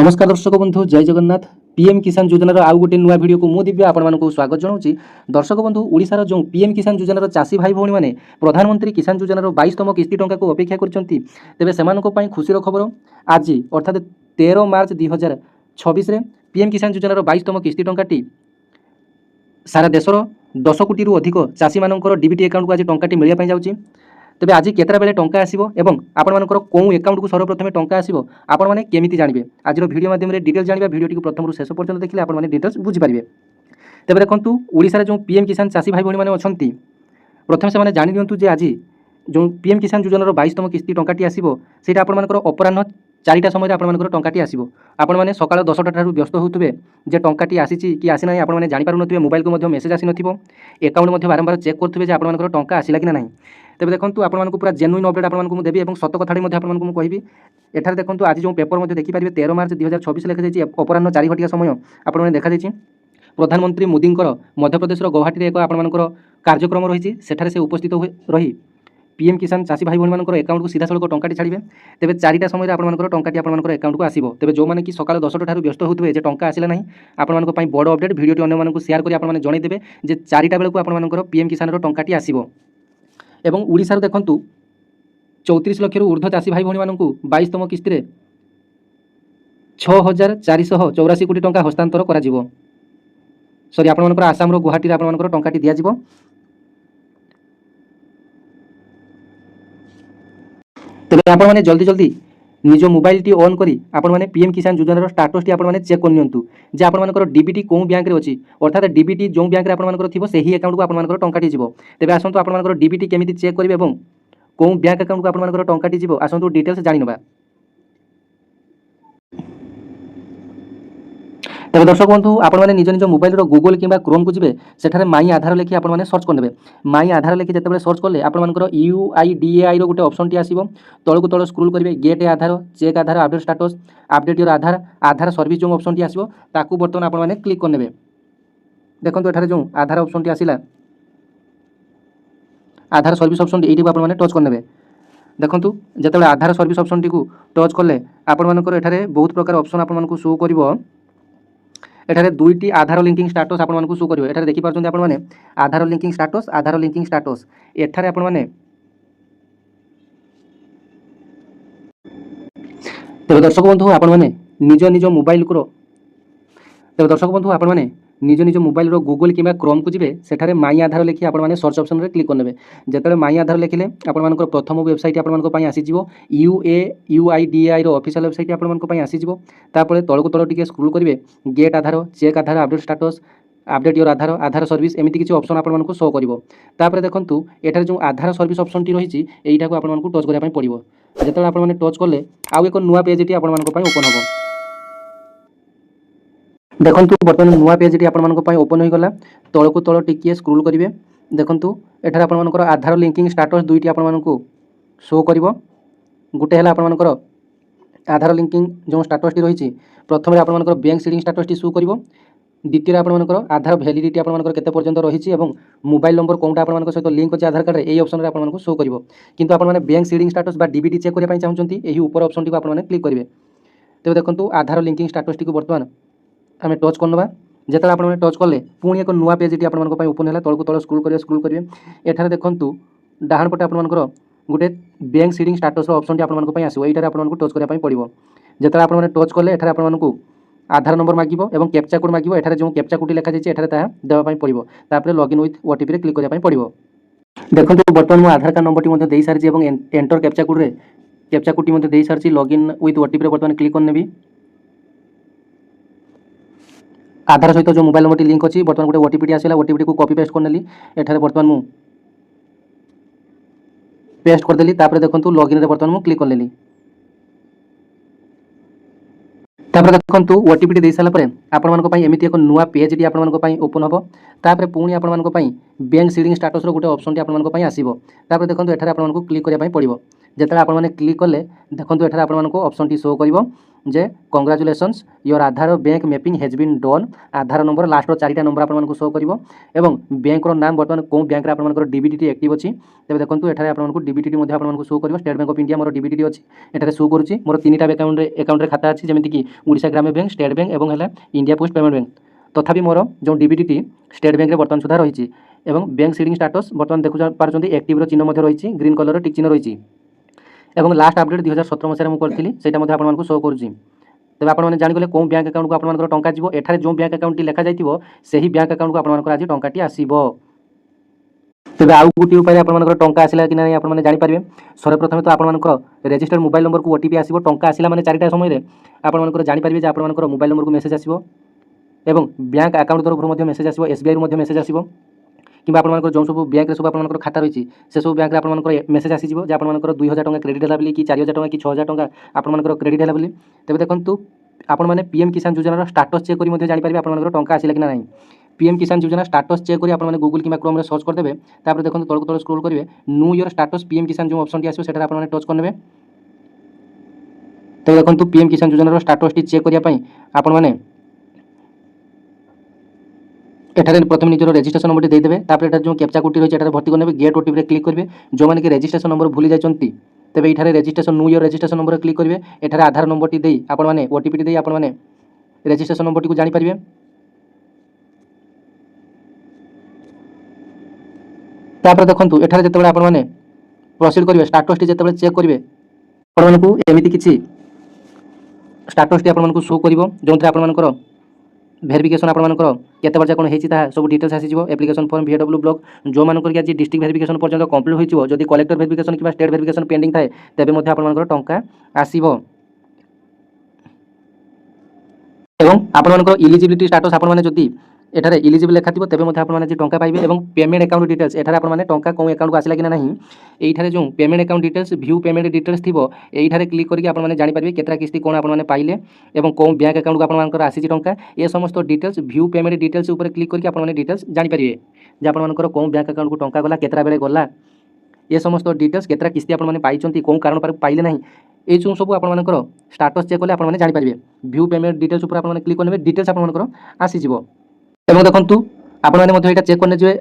नमस्कार दर्शक बंधु जय जगन्नाथ। पीएम किसान योजनार आउ गोटे नुआ भिडियो को मु दिव्य आपण मानक स्वागत जनाऊँगी। दर्शक बंधु ओडिशार जो पीएम किसान योजनार चाषी भाई भौणी मैंने प्रधानमंत्री किसान योजनार 22तम किस्ती टंका को अपेक्षा करछंती। तेबे सेमानक पई खुशीर खबर आज अर्थात 13 मार्च 2026 रे पीएम किसान योजनार 22तम किस्ती टंकाटी सारा देशर 10 कोटी रु अधिक चाषी मानकर डीबीटी अकाउंट को आज टंकाटी मिलिया पई जाउची। तेबे आज केतरा बेले टंका आसीबो एवं आपण मानकर कोउ अकाउंट को सर्वप्रथमे टंका आसीबो आपण माने केमिति जानिबे आजिर वीडियो माध्यम रे डिटेल्स जानिबा। वीडियोटी को प्रथम रु शेष पर्यंत देखिले आपण माने डिटेल्स बुझि पारिबे। तेबे देखंतु ओडिसा रे जो पीएम किसान चाषी भाई भौणी माने अछंती प्रथम से माने जानि दियंतु जे आज जो पीएम किसान योजनार 22तम किस्ती टंकाटी आसीबो सेटा आपण मानकर अपराह्न 4टा समय आपण मानकर टंकाटी आसीबो। आपण माने सकाळ 10टा ठारू व्यस्त होउतबे जे टंकाटी आसीची कि आसी नाही आपण माने जानि पारु नथिबे। मोबाइल को मध्ये मेसेज आसी नथिबो, अकाउंट मध्ये बारंबार चेक करथुबे जे आपण मानकर टंका आसिला कि नाही। तेबे देखंतु आपण मानकु पूरा जेन्युइन अपडेट आपण मानकु मु देबी एवं सत कथाडी मध्ये आपण मानकु मु कहिबी। एठार देखंतु आज जो पेपर मध्ये देखि पारिबे 13 मार्च 2026 लेखा जायछि अपराह्न 4 घटिया समय आपण माने देखा जायछि प्रधानमंत्री मोदींकर मध्य प्रदेशर गुवाहाटी रे एक आपण मानकर कार्यक्रम रहिछि। सेठारे से उपस्थित रही पीएम किसान चाषी भाई भौणी मानकर अकाउंट को सीधा सड़क टंकाटी छाड़िबे। तेबे 4टा समय आपण मानकर टंकाटी आपण मानकर अकाउंट को आसीबो। तेबे जो माने कि सकाळ 10टा ठारू व्यस्त होउतबे जे टंका आसिला नाही आपण मानक पई बड़ अपडेट वीडियोटी अन्य मानकु शेयर करी आपण माने जणै देबे जे 4टा बेलकु आपण मानकर पीएम किसान रो टंकाटी आसीबो। एवं ओडिसा रो देखंतु 34 लाख रु ऊर्ध्व चाषी भाई भौणी मानकु 22तम किस्ती रे 6484 कोटी टंका हस्तांतर करा जिवो। सॉरी आपण मानकर आसाम रो गुवाहाटी रे आपण मानकर टंकाटी दिया जिवो। तेबे आपण माने जल्दी जल्दी निज मोबाइल टी ऑन करी आपण माने पीएम किसान योजनार स्टेटस टी आपण माने चेक कर नियंतु जे आपण मानकर डीबीटी कोन बैंक रे अछि अर्थात डीबीटी जो बैंक रे आपण मानकर थिबो सेही अकाउंट को आपण मानकर टंकाटी जिवो। तेबे आसंतु आपण मानकर डीबीटी केमिति चेक करिवे एवं कोन बैंक अकाउंट को आपण मानकर टंकाटी जिवो आसंतु डिटेल्स जानि नबा। तेबे दर्शक बंधु आपण माने निज निज मोबाइल रो गूगल किबा क्रोम को जिवे सेठारे माई आधार लेखि आपण माने सर्च करनेबे। माई आधार लेखि जेतेबेले सर्च करले आपण मानकर यूआईडीएआई रो गुटे ऑप्शन टी आसीबो। तळकु तळ स्क्रॉल करिवे get Aadhaar check Aadhaar update status update your Aadhaar Aadhaar service जो ऑप्शन टी आसीबो ताकू बर्तमान आपण माने क्लिक करनेबे। देखंतु एठारे जो आधार ऑप्शन टी आसीला आधार सर्विस ऑप्शन टी एठी आपण माने टच करनेबे। देखंतु जेतेबेले आधार सर्विस ऑप्शन टी को टच करले आपण मानकर एठारे बहुत प्रकार ऑप्शन आपण मानकु शो करिवो। एठारे दुईटी आधार लिंकिंग स्टेटस आपण मानकु शो करिवो। एठारे देखि पारछन आपण माने आधार लिंकिंग स्टेटस एठारे आपण माने तेबे दर्शक बंधु आपण माने निज निज मोबाइल को तेबे दर्शक बंधु आपण माने निज निज मोबाइल रो गूगल किबा क्रोम को जिवे सेठारे माई आधार लेखि आपण माने सर्च ऑप्शन रे क्लिक करनेबे। जेतेले माई आधार लेखिले आपण मानकर प्रथम वेबसाइट आपण मानक पई आसी जिवो यूआईडीआई रो ऑफिशियल वेबसाइट आपण मानक पई आसी जिवो। तापरे तळकु तळ टिके स्क्रॉल करिवे get Aadhaar check Aadhaar update status update your Aadhaar Aadhaar service एमिति किछि ऑप्शन आपण मानक शो करिवो। तापरे देखंतु एठारे जो आधार सर्विस ऑप्शन टी रहिछि एइटा को आपण मानक टच करिया पई पड़िवो। जेतेले आपण माने टच करले आउ एक नुवा पेज टी आपण मानक पई ओपन हबो। देखंतु बर्तमान नुआ पेज टी आपण मानक पई ओपन होई गला। तळकु तळ टिके स्क्रॉल करिवे देखंतु एठारे आपण मानकर आधार लिंकिंग स्टेटस दुईटी आपण मानक शो करिवो। गुटे हला आपण मानकर आधार लिंकिंग जो स्टेटस टी रहिछि प्रथम रे आपण मानकर बैंक सीडिंग स्टेटस टी शो करिवो। द्वितीय आपण मानकर आधार वैलिडिटी आपण मानकर केते पर्यंत रहिछि एवं मोबाइल नंबर कोनटा आपण मानकर सहित लिंक अछि आधार कार्ड रे एई ऑप्शन रे आपण मानक शो करिवो। किंतु आपण माने बैंक सीडिंग स्टेटस बा डीबीटी चेक करिया पई चाहउचंती एही ऊपर ऑप्शन टी को आपण माने क्लिक करिवे। तेबे देखंतु आधार लिंकिंग स्टेटस टी को वर्तमान आमे टच करनबा। जेतले आपण माने टच करले पुणी एक नुवा पेज टी आपण मानक पई ओपन होला। तळकु तळ स्क्रॉल करिवे एठारे देखंतु डाहाण पटे आपण मानकर गुटे बैंक सीडिंग स्टेटस रो ऑप्शन टी आपण मानक पई आसीबो। एटारे आपण मानक टच करिया पई पड़िवो। जेतले आपण माने टच करले एठारे आपण मानक आधार नंबर मागिबो एवं कैप्चा कोड मागिबो। एठारे जो कैप्चा कोड लेखा जायछि एठारे ता देबा पई पड़िवो। तापरे लॉगिन विथ ओटीपी रे क्लिक करिया पई पड़िवो। देखंतु वर्तमान मो आधार कार्ड नंबर टी मध्ये देई सारछि एवं एंटर कैप्चा कोड रे कैप्चा कोड टी मध्ये देई सारछि। लॉगिन विथ ओटीपी रे वर्तमान क्लिक करनेबी। आधार सहित जो मोबाइल नंबर टी लिंक अछि वर्तमान गोटे ओटीपी टी आसिला। ओटीपी को कॉपी पेस्ट करनेली एठारे वर्तमान मु पेस्ट कर देली। तापरे देखंतु लॉगिन रे वर्तमान मु क्लिक करलेली। तापरे देखंतु ओटीपी टी देई साला परे आपण मानक पई एमिति एक नुवा पेज टी आपण मानक पई ओपन हबो। तापरे पुणी आपण मानक पई बैंक सीडिंग स्टेटस रो गुटे ऑप्शन टी आपण मानक पई आसीबो। तापरे देखंतु एठारे आपण मानक क्लिक करिया पई पड़िवो। जेतले आपण माने क्लिक करले देखंतु एठारे आपण मानक ऑप्शन टी शो करिवो जे congratulations your Aadhaar bank mapping has been done Aadhaar number last चारिटा नंबर आपको शो कर बैंक नाम बर्तमान कौन बैंक आपंकर डीबीटी एक्टिव अच्छी तेज देखो एठारे आपको डीबीटी आपको शो कर state bank of India more DBT अच्छी एठारे शो करुच्ची मोर 3टा एकाउंट खाता अच्छी जमीक ओडिशा ग्राम्य बैंक स्टेट बैंक और है इंडिया पोस्ट पेमेंट बैंक तथापि मोर जो डीबीटी स्टेट बैंक बर्तमान सुधा रही बैंक सीडिंग स्टाटस बर्तमान देखु पार्टी एक्टिव चिन्ह रही ग्रीन कलर टिक चिन्ह रही और लास्ट अपडेट 2017 मसीह मुझे करी से आपको शो करुच्ची तेज आपने जाणिगले कौन बैंक अकाउंट को आपंकर टंका जीव एठारे जो बैंक अकाउंट लखा जाइए से ही बैंक अकाउंट को आपंकर आज टंकाटी आसो तेज आउ गोटे उपाय आपंकर टंका आसला कि नहीं आपने जानीपारे सर्वप्रथम तो आपंकर रेजिस्टर्ड मोबाइल नंबर को ओटीपी आसो टंका आसला मैंने 4टा समय आपंकर जानीपारे आपंकर मोबाइल नंबर को मेसेज आसो एवं बैंक अकाउंट तरफ मेसेज आसो एसबीआई मेसेज आसो कि आपंकर जो सब बैंक सब आपंकर खाता रही से सब बैंक आपंकर मेसेज आसीज जे आपंकर 2000 टंका क्रेडिट है बोली कि 4000 टंका कि 6000 टंका आपंकर क्रेडिट है बोली तेज देखो आपण मैंने पीएम किसान योजनार स्टाटस चेक करी जानीपारे आपंकर टंका आसला कि ना पीएम किसान योजना स्टाटस चेक करी आपने गूगल कि क्रोम में सर्च करदे तापर देखो तलक तल स्क्रोल करेंगे नो योर स्टाटस पीएम किसान जो ऑप्शन आसो से आपने टच करने तो देखो पीएम किसान योजनार स्टाटस टी चेक करने आपण मैंने एठारे प्रथम निजर रेजिस्ट्रेशन नंबर देदेवे तापर जो कैप्चा कोड रही है भर्ती करने गेट ओटीपी क्लिक करेंगे जो मैंने कि रेजिस्ट्रेशन नंबर भूली जाती तेज ये registration know your registration number click करेंगे एठारे आधार नंबर टी दे आपने ओटीपी टी आपने रेजिस्ट्रेशन नंबर टी जानीपारे तापर देखो एठारे जिते आपने प्रोसीड करेंगे स्टाटस टी जिते चेक करेंगे आपको एमती किसी स्टाटस टी आपको शो कर जो आपर भेरिफिकेशन आपंकर केते वर्ष कौन होता है सब डिटेल्स आसीज एप्लिकेशन फॉर्म VW ब्लॉक जो मानकर आज डिस्ट्रिक्ट भेरिफिकेशन पर्यटन कंप्लीट हो जब कलेक्टर भेरिफिकेशन कि स्टेट भेरिफिकेशन पेंडिंग थाए तेज आपंकर टंका आसो एवं आपंकर इलिजिबिलिटी स्टाटस आपने जदि एठारे इलिजिबल लेखा थी तेज आपने टंका पाइबे और पेमेंट अकाउंट डिटेल्स एठारे आपने टंका कौन अकाउंट को आसला कि ना ये जो payment account details view payment details थी ये क्लिक करके आपने जानीपारे केतटा किस्ती कौन आपने पाइले और कौन बैंक अकाउंट को आपंकर आसी टंका ये समस्त डिटेल्स व्यू पेमेंट डिटेल्स उपर क्लिक करके आपने डिटेल्स जानीपारे जे आपंकर कौन बैंक अकाउंट को टंका गला केतटा बेले गला ये समस्त डिटेल्स केतटा किस्ती आपने पाई कौन कारण पर पाइले ना ये जो सब आपंकर स्टाटस चेक कले आपने जानीपारे व्यू पेमेंट डिटेल्स उपर आपने क्लिक करने डिटेल्स आपंकर आसीज एवं देखो आपने चेक करने जे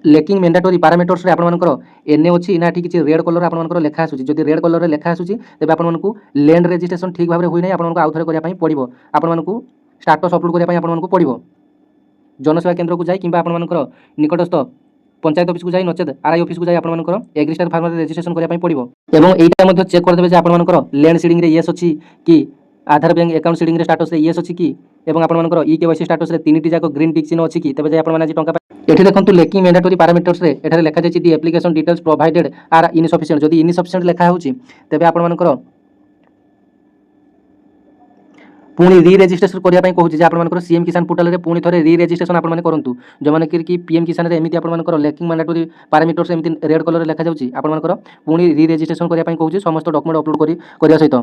लेकिंग मैंडेटरी पैरामीटर्स रे आपनकर एनए अच्छी ना किसी रेड कलर आपनकर लेखा आसूची जदि रेड कलर रे लेखा आसूची तेबे आपनकु लैंड रजिस्ट्रेशन ठीक भाव में हुई नहीं आपनकु आउ थरे करिया पई पड़िबो आपनकु स्टाटस अपलोड करिया पई आपनकु पड़िबो जनसेवा केंद्र को जाई किंबा आपनकर निकटस्थ पंचायत ऑफिस को जाई नचेत आरआई ऑफिस को जाई आपनकर एग्रीस्टार फार्मर रजिस्ट्रेशन करिया पई पड़िबो एवं एटा मध्ये चेक कर देबे जे आपनकर लैंड सीडिंग रे यस अच्छी कि आधार बैंक अकाउंट सीडिंग रे स्टाटस रे यस अच्छी कि एवं आपनकर केवाईसी स्टाटस रे तीनटी जाक ग्रीन टिक चिन्ह अच्छी कि तेबे जे आपन माने टंका एठी देखंतु लेकिंग मैंडेटरी पैरामीटर्स रे एठारे लेखा जायछि the application details provided are insufficient जदि इनसफिशिएंट लेखा होछि तेबे आपन मानकर पुणी री रेजिस्ट्रेशन करिया पई कहूछि जे आपन मानकर सीएम किसान पोर्टल रे पुणी थरे री रेजिस्ट्रेशन आपन माने करंतु जो माने कि पीएम किसान रे एमिति आपन मानकर लेकिंग मैंडेटरी पैरामीटर्स एमिति रेड कलर रे लेखा जाउछि आपन मानकर पुणी री रेजिस्ट्रेशन करिया पई कहूछि समस्त डॉक्यूमेंट अपलोड करिया सहित